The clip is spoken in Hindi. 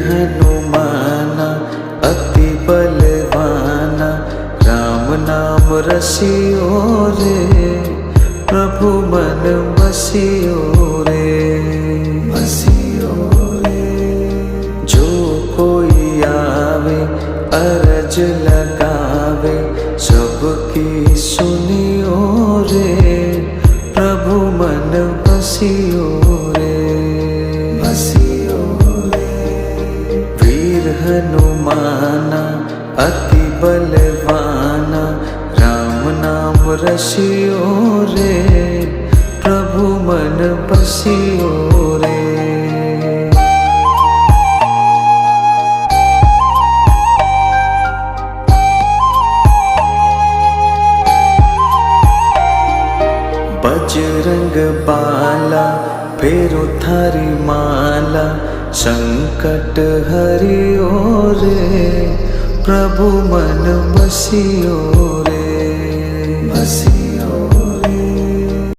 हनुमाना अति बलवाना, राम नाम रसियो रे, प्रभु मन बसियो रे, बसियो रे। जो कोई आवे अरज लगावे, सबकी सुनियो रे, प्रभु मन बसियो रे, बसियो रे। वीर हनुमाना अति बलवाना, राम नाम रसियो रे, प्रभु मन बसियो रे। बजरंग बाला फेरो थारी माला, संकट हरियो रे, प्रभु मन बसियो रे,